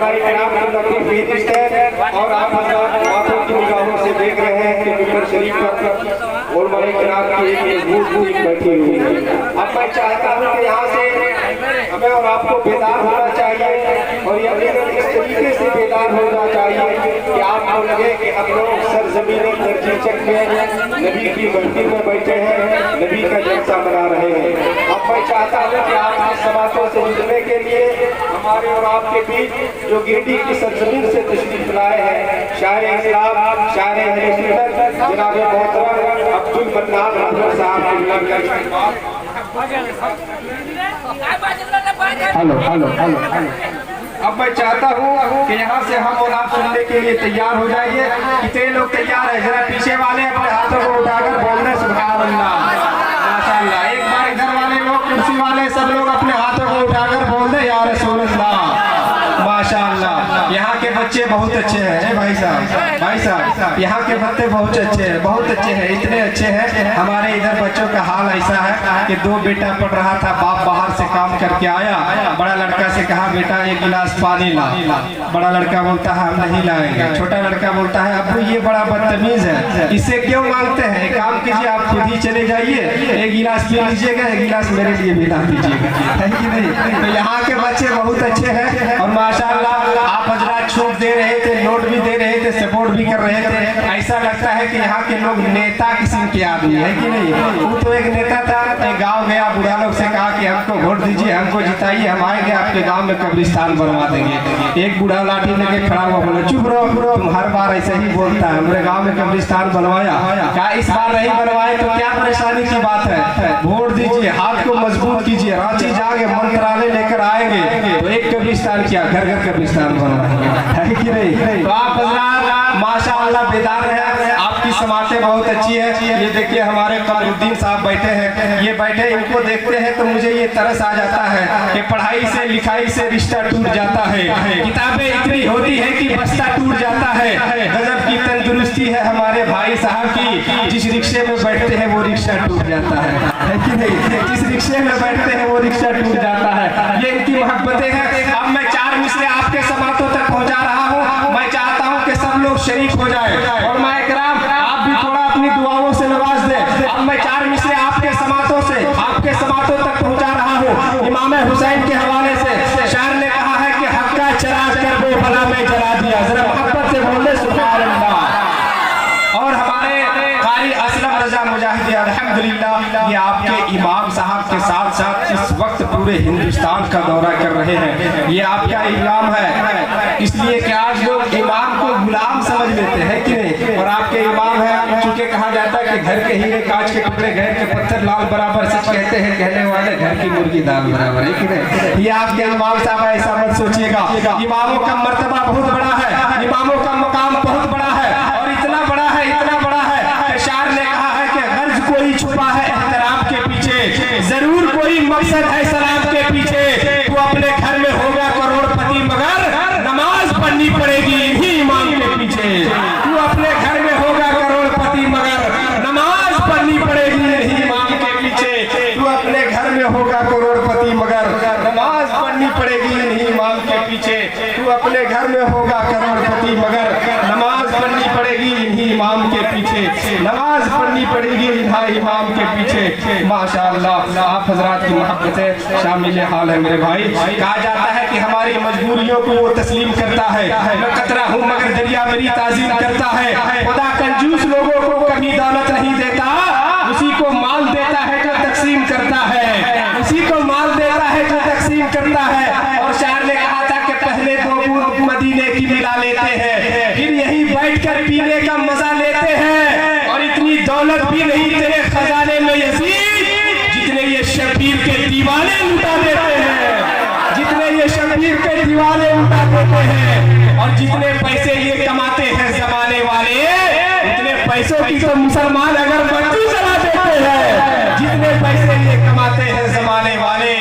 हमारे कलाम और आप आंखों की निगाहों से देख रहे हैं कि मिंबर शरीफ पर और हमारे कलाम की एक मजबूत बैठी हुई है। अब मैं चाहता हूँ कि यहाँ से हमें और आपको बेदार होना चाहिए और यकीनन इस तरीके से बेदार होना चाहिए कि आपको लगे कि हम लोग सरजमीन दर्जी चक में नबी की मस्जिद में बैठे हैं, नबी का जलसा बना रहे हैं। अब मैं चाहता हूँ कि आप इस समातों से जुड़ने के लिए हमारे और आपके बीच जो गिरडी की सरजमीन से तशरीफ लाए हैं शायर इस्लाम, शायर अहले सुन्नत जनाब मोहतरम अब्दुल मन्नान अहमद साहब हेलो। अब मैं चाहता हूँ कि यहाँ से हम और आप सुनने के लिए तैयार हो जाइए। कितने लोग तैयार हैं? जरा पीछे वाले अपने हाथों को उठाकर बोल रहे सुभान अल्लाह, माशाअल्लाह। एक बार इधर वाले लोग, कुर्सी वाले सब लोग अपने हाथों को उठाकर बोल दे या रसूल अल्लाह, माशाअल्लाह। यहाँ के बच्चे बहुत अच्छे हैं भाई साहब, यहाँ के बच्चे बहुत अच्छे हैं, बहुत अच्छे हैं, इतने अच्छे हैं। हमारे इधर बच्चों का हाल ऐसा है कि दो बेटा पढ़ रहा था, बाप बाहर से काम करके आया, बड़ा लड़का से कहा बेटा एक गिलास पानी ला। बड़ा लड़का बोलता है हम नहीं लाएंगे। छोटा लड़का बोलता है अब्बू ये बड़ा बदतमीज है, इससे क्यों मांगते हैं? एक काम कीजिए आप खुद ही चले जाइए, एक गिलास पी लीजिएगा, एक गिलास मेरे लिए भी ला दीजिएगा, है कि नहीं? तो यहाँ के बच्चे बहुत अच्छे हैं और माशाअल्लाह आप हजरात छूट दे रहे थे, नोट भी दे रहे थे, सपोर्ट भी कर रहे थे। ऐसा लगता है कि यहाँ के लोग नेता किस्म के आदमी है कि नहीं? वो तो एक नेता था, एक गाँव गया, बुढ़ा लोग से कहा कि हमको वोट दीजिए, हमको जिताइए, हम आएंगे आपके गाँव में कब्रिस्तान बनवा देंगे। एक बूढ़ा लाठी लेके खड़ा हुआ बोला चुप रहो, तुम हर बार ऐसे ही बोलता है, हमने गाँव में कब्रिस्तान बनवाया, क्या इस बार नहीं बनवाए तो क्या परेशानी की बात है? वोट दीजिए, हाथ को मजबूत कीजिए, रांची जाके मंत्रालय लेकर आएंगे तो एक कब्रिस्तान क्या घर घर कब्रिस्तान बनवाएंगे, है कि नहीं? तो आप हजरात माशाअल्लाह बेदार हैं, आपकी समातें बहुत अच्छी है। ये देखिए हमारे कमरुद्दीन साहब बैठे हैं, ये बैठे, इनको देखते हैं तो मुझे ये तरस आ जाता है कि पढ़ाई से लिखाई से रिश्ता टूट जाता है, किताबें इतनी होती है कि बस्ता टूट जाता है। गजब की तंदुरुस्ती है हमारे भाई साहब की, जिस रिक्शे में बैठते हैं वो रिक्शा टूट जाता है कि नहीं? जिस रिक्शे में बैठते हैं वो रिक्शा टूट जाता है। ये इनकी मोहब्बतें हैं। अब मैं 4 मिसरे आपके समातों तक पहुंचा रहा हूं, मैं चाहता हूं कि सब लोग शरीक हो जाए और मैं इकराम आप भी थोड़ा अपनी दुआओं से नवाज दें। अब मैं 4 मिसरे आपके समातों से आपके समातों तक पहुंचा रहा हूं। इमाम हुसैन के हवाले से शायर ने कहा है कि हक का चिराग कर वो भला में जला दिया, जरा मोहब्बत से बोल दे सुभान अल्लाह। और हमारे कारी असलम रजा मुजाहिद अल्हम्दुलिल्लाह ये आपके इमाम साहब के साथ साथ इस वक्त पूरे हिंदुस्तान का दौरा कर रहे हैं। ये आपका इमाम है, इसलिए कि आज लोग इमाम को गुलाम समझ लेते हैं कि नहीं? और आपके इमाम है, चूंकि कहा जाता है कि घर के हीरे कांच के टुकड़े, घर के पत्थर लाल बराबर, सच कहते हैं कहने वाले, घर की मुर्गी दाल बराबर, है कि नहीं? ये आपके इमाम साहब, ऐसा मत सोचिएगा। इमामों का मर्तबा बहुत बड़ा है, इमामों का मुकाम बहुत बड़ा है और इतना बड़ा है, इतना बड़ा है कि शायर ने कहा है कि गर्ज कोई छुपा है एहतराम के पीछे, जरूर कोई मकसद है सलाम के पीछे। तू अपने घर में होगा करोड़पति मगर नमाज पढ़नी पड़ेगी इन्हीं इमाम के पीछे। तू अपने घर में होगा करोड़पति मगर नमाज पढ़नी पड़ेगी इन्हीं इमाम के पीछे। तू अपने घर में होगा करोड़पति मगर नमाज पढ़नी पड़ेगी इन्हीं इमाम के पीछे। तू अपने घर में होगा करोड़पति मगर नमाज पढ़नी पड़ेगी इन्हीं इमाम के पीछे, नमाज पढ़नी पड़ेगी इन्हीं इमाम के पीछे। माशाअल्लाह आप हजरात की मोहब्बतें शामिल हाल है मेरे भाई। कहा जाता है कि हमारी मजबूरियों को वो तस्लीम करता है, मैं कतरा हूँ मगर दरिया मेरी ताजीम करता है। खुदा कंजूस लोगों को कभी दौलत नहीं देता, उसी को माल देता है जो तकसीम करता है, उसी को माल देता है जो तकसीम करता है। और शायर ने कहा था कि पहले 2 बूंद मदीने की मिला लेते हैं, फिर यही बैठकर पीने का मजा लेते हैं। और इतनी दौलत भी नहीं तेरे खजाने में यजीद, जितने ये शबीर के दीवाने लुटा देते हैं, जितने ये शबीर के दीवाने लुटा देते हैं। और जितने पैसे ये कमाते हैं जमाने वाले, उतने पैसों की तो मुसलमान अगर बत्ती जला देते हैं। जितने पैसे ये कमाते हैं जमाने वाले,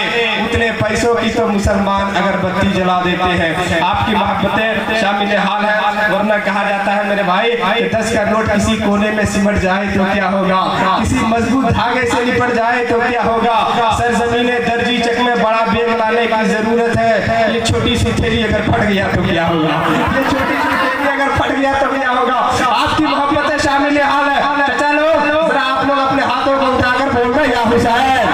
उतने पैसों की तो मुसलमान अगर बत्ती जला देते हैं। आपकी मोहब्बतें शामिल हाल है, वरना कहा जाता है मेरे भाई 10 का नोट किसी कोने में सिमट जाए तो क्या होगा, किसी मजबूत धागे से लिपट जाए तो क्या होगा। सरजमीने दर्जी चक में बड़ा बेग लाने की जरूरत है, ये छोटी सी थैली अगर फट गया तो क्या होगा, ये छोटी सी थैली अगर फट गया तो क्या होगा। आपकी मोहब्बतें शामिल हाल है। चाचा लोग जरा आप लोग अपने हाथों को उठाकर बोल रहे या हुसैन।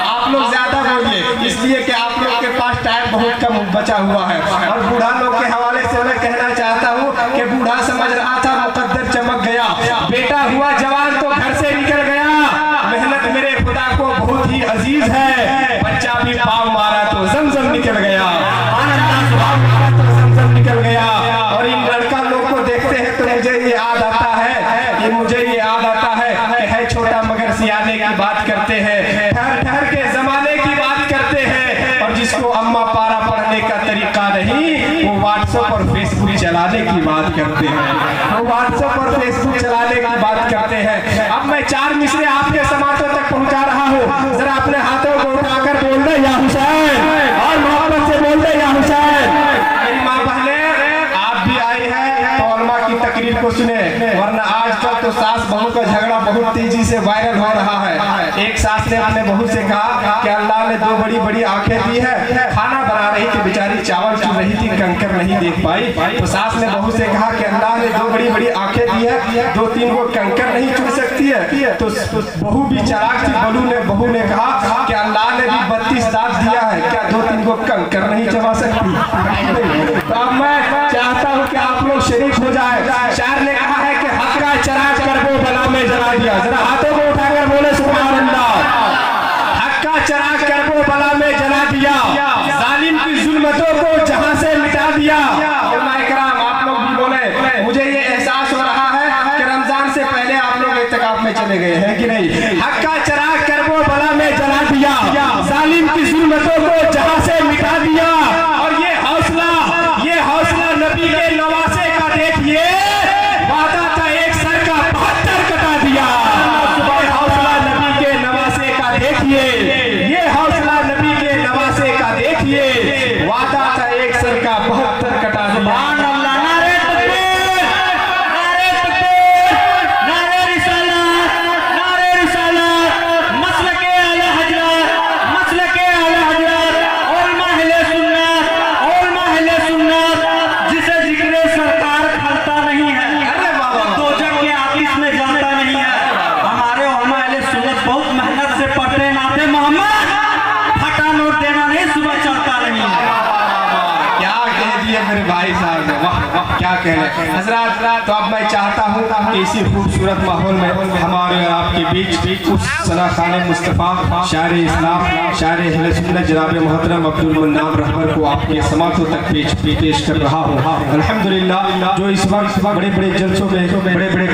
आप लोग ज्यादा बोलिए, इसलिए कि आप लोग के पास टाइम बहुत कम बचा हुआ है। और बूढ़ा लोग के हवाले से मैं कहना चाहता हूँ कि बूढ़ा समझ रहा था मुकद्दर चमक गया, बेटा हुआ जवान तो घर से निकल गया। मेहनत मेरे खुदा को बहुत ही अजीज है। बच्चा भी पाँव मारा तो जमजम निकल गया, पाँव मारा तो जमजम निकल गया। और इन लड़का लोग को देखते हैं तो मुझे ये याद आता है, ये मुझे ये याद आता है छोटा मगर सियाने की बात करते हैं, ठहर ठहर के जमाने की बात करते हैं। और जिसको अम्मा पारा पढ़ने का तरीका नहीं, वो व्हाट्सएप और फेसबुक चलाने की बात करते हैं, वो व्हाट्सएप और फेसबुक चलाने की बात करते हैं। अब मैं 4 मिसरे आपके समातों तक पहुंचा रहा हूँ, जरा अपने हाथों को उठाकर बोल दे या हुसैन, और मोहब्बत से बोल दे या हुसैन। मेरी माँ बहने आप भी आई है तो अल्लाह की तकरीर को सुने, वरना आजकल तो सास बहू का झगड़ा बहुत तेजी से वायरल हो रहा है। एक सास ने अपने बहू से कहा कि अल्लाह ने 2 बड़ी बड़ी आंखें दी है, खाना बना रही थी बेचारी, चावल चुन रही थी, कंकर नहीं देख पाई। तो सास ने बहू से कहा कि अल्लाह ने 2 बड़ी बड़ी आंखें दी है, 2-3 को कंकर नहीं चुन सकती है। तो बहू भी चालाक थी, बहू ने कहा कि अल्लाह ने भी 32 दांत दिया है, क्या 2-3 को कंकर नहीं चबा सकती। तो अब मैं चाहता हूँ कि आप लोग शरीक हो जाए। शायर ने कहा है कि हक का चराग करबो बला में जला दिया, जरा हाथों को उठाकर बोले सुभान अल्लाह। हक का चराग करबो बला में जला दिया, जालिम की जुल्मतों को जहां से मिटा दिया। आप लोग भी बोले, मुझे ये एहसास हो रहा है कि रमजान से पहले आप लोग इत्तिकाफ में चले गए हैं कि नहीं। हक का चराग करबो बला में जला दिया, जालिम की जुल्मतों को जहां से मिटा दिया। और ये हौसला नबी के नवासे का देखिए, वादा था एक सर का 72 कटा दिया। ये हौसला नबी के नवासे का देखिए, ये हौसला नबी के नवासे का देखिए, वादा था एक सर का 72 कटा दिया। मेरे भाई साहब ने वाह क्या कहने हजरात। तो अब मैं चाहता हूँ कि इसी खूबसूरत माहौल में हमारे और आपके बीच उस सना खान मुस्तफ़ा शायर इस्लाम शायर अहले सुन्नत जनाब मोहतरम अब्दुल मन्नान रहबर को आपके समातों तक पेश कर रहा हूँ। अल्हम्दुलिल्लाह जो इस वक्त बड़े बड़े जलसों में बड़े बड़े